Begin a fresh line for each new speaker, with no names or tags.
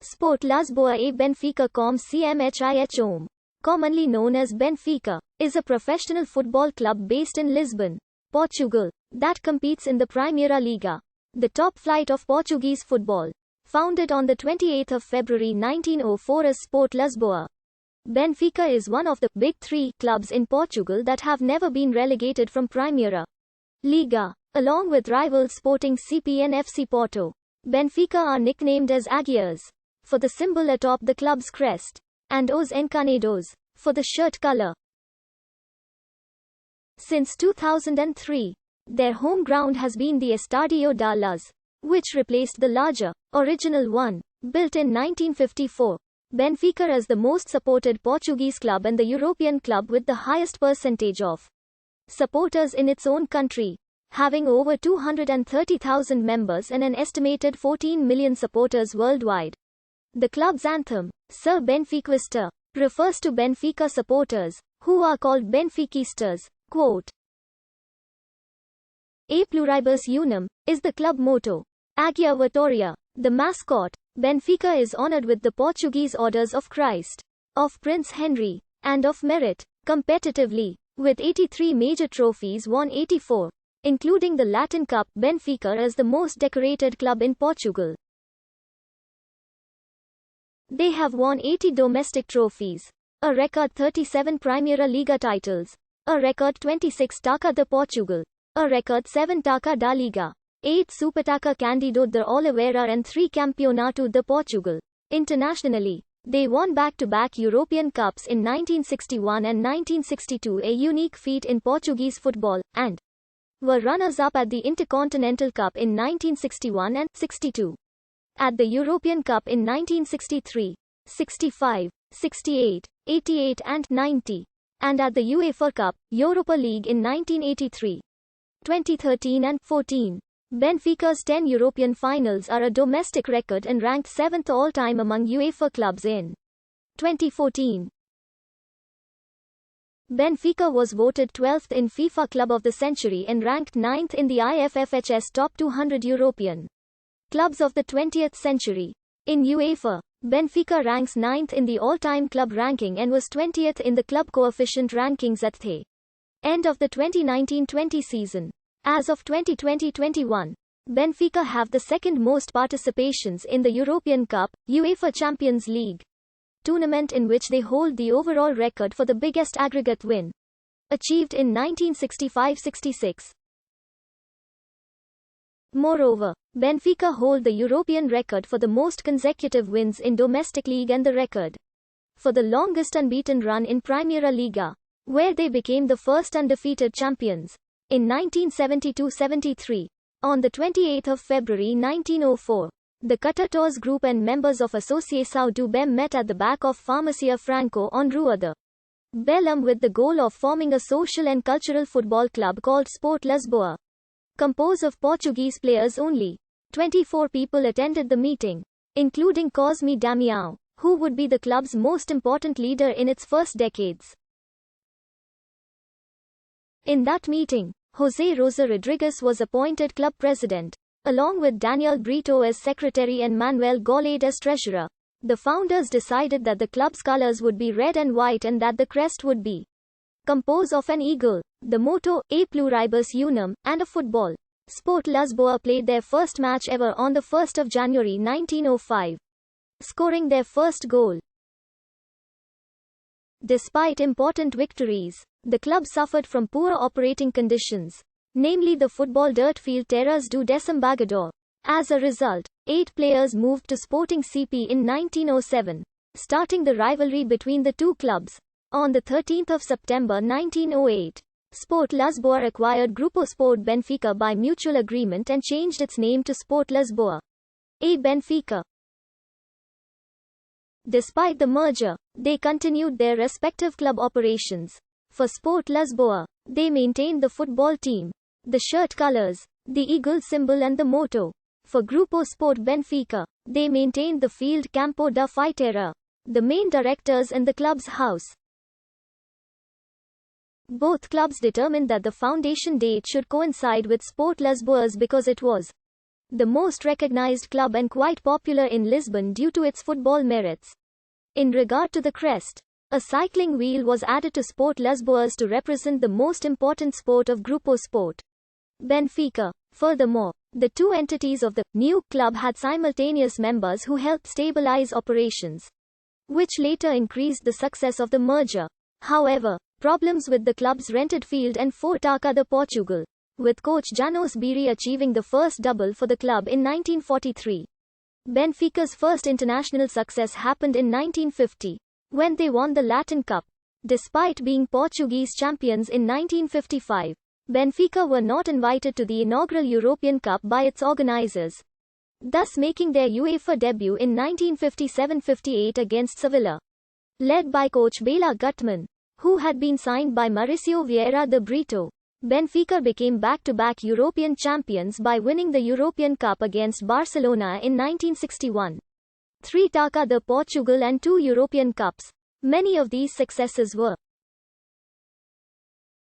Sport Lisboa e Benfica com CMHIH commonly known as Benfica, is a professional football club based in Lisbon, Portugal, that competes in the Primeira Liga, the top flight of Portuguese football. Founded on the 28th of February 1904 as Sport Lisboa, Benfica is one of the Big Three clubs in Portugal that have never been relegated from Primeira Liga. Along with rival Sporting CP and FC Porto, Benfica are nicknamed as Águias, for the symbol atop the club's crest, and Os Encarnados, for the shirt color. Since 2003, their home ground has been the Estadio da Luz, which replaced the larger, original one, built in 1954. Benfica is the most supported Portuguese club and the European club with the highest percentage of supporters in its own country, having over 230,000 members and an estimated 14 million supporters worldwide. The club's anthem, Ser Benfiquista, refers to Benfica supporters, who are called Benfiquistas. Quote, A pluribus unum, is the club motto. Águia Vitória, the mascot. Benfica is honored with the Portuguese Orders of Christ, of Prince Henry, and of Merit, competitively, with 83 major trophies won 84, including the Latin Cup. Benfica is the most decorated club in Portugal. They have won 80 domestic trophies, a record 37 Primeira Liga titles, a record 26 Taça de Portugal, a record 7 Taça da Liga, 8 Supertaça Cândido de Oliveira and 3 Campeonato de Portugal. Internationally, they won back-to-back European Cups in 1961 and 1962, a unique feat in Portuguese football, and were runners-up at the Intercontinental Cup in 1961 and 62. At the European Cup in 1963, 65, 68, 88 and 90, and at the UEFA Cup, Europa League in 1983, 2013 and 14. Benfica's 10 European finals are a domestic record and ranked 7th all-time among UEFA clubs in 2014. Benfica was voted 12th in FIFA Club of the Century and ranked 9th in the IFFHS Top 200 European Clubs of the 20th Century. In UEFA, Benfica ranks 9th in the all-time club ranking and was 20th in the club coefficient rankings at the end of the 2019-20 season. As of 2020-21, Benfica have the second most participations in the European Cup, UEFA Champions League tournament, in which they hold the overall record for the biggest aggregate win, achieved in 1965-66. Moreover, Benfica hold the European record for the most consecutive wins in domestic league and the record for the longest unbeaten run in Primeira Liga, where they became the first undefeated champions in 1972-73. On the 28th of February 1904, the Catadores group and members of Associação do BEM met at the back of Farmácia Franco on Rua de Belém with the goal of forming a social and cultural football club called Sport Lisboa. Composed of Portuguese players only, 24 people attended the meeting, including Cosme Damião, who would be the club's most important leader in its first decades. In that meeting, José Rosa Rodrigues was appointed club president, along with Daniel Brito as secretary and Manuel Golade as treasurer. The founders decided that the club's colors would be red and white and that the crest would be composed of an eagle, the motto, A pluribus unum, and a football. Sport Lisboa played their first match ever on the 1st of January 1905, scoring their first goal. Despite important victories, the club suffered from poor operating conditions, namely the football dirt field Terras do Desembargador. As a result, 8 players moved to Sporting CP in 1907, starting the rivalry between the two clubs. On the 13th of September 1908, Sport Lisboa acquired Grupo Sport Benfica by mutual agreement and changed its name to Sport Lisboa e Benfica. Despite the merger, they continued their respective club operations. For Sport Lisboa, they maintained the football team, the shirt colors, the eagle symbol and the motto. For Grupo Sport Benfica, they maintained the field Campo da Figueira, the main directors and the club's house. Both clubs determined that the foundation date should coincide with Sport Lisboa's because it was the most recognized club and quite popular in Lisbon due to its football merits. In regard to the crest, a cycling wheel was added to Sport Lisboas to represent the most important sport of Grupo Sport Benfica. Furthermore, the two entities of the new club had simultaneous members who helped stabilize operations, which later increased the success of the merger. However, problems with the club's rented field and Fort Taca Portugal, with coach Janos Biri achieving the first double for the club in 1943. Benfica's first international success happened in 1950, when they won the Latin Cup. Despite being Portuguese champions in 1955, Benfica were not invited to the inaugural European Cup by its organizers, thus making their UEFA debut in 1957-58 against Sevilla. Led by coach Bela Gutmann, who had been signed by Mauricio Vieira de Brito, Benfica became back-to-back European champions by winning the European Cup against Barcelona in 1961. 3 Taca de Portugal and 2 European Cups. Many of these successes were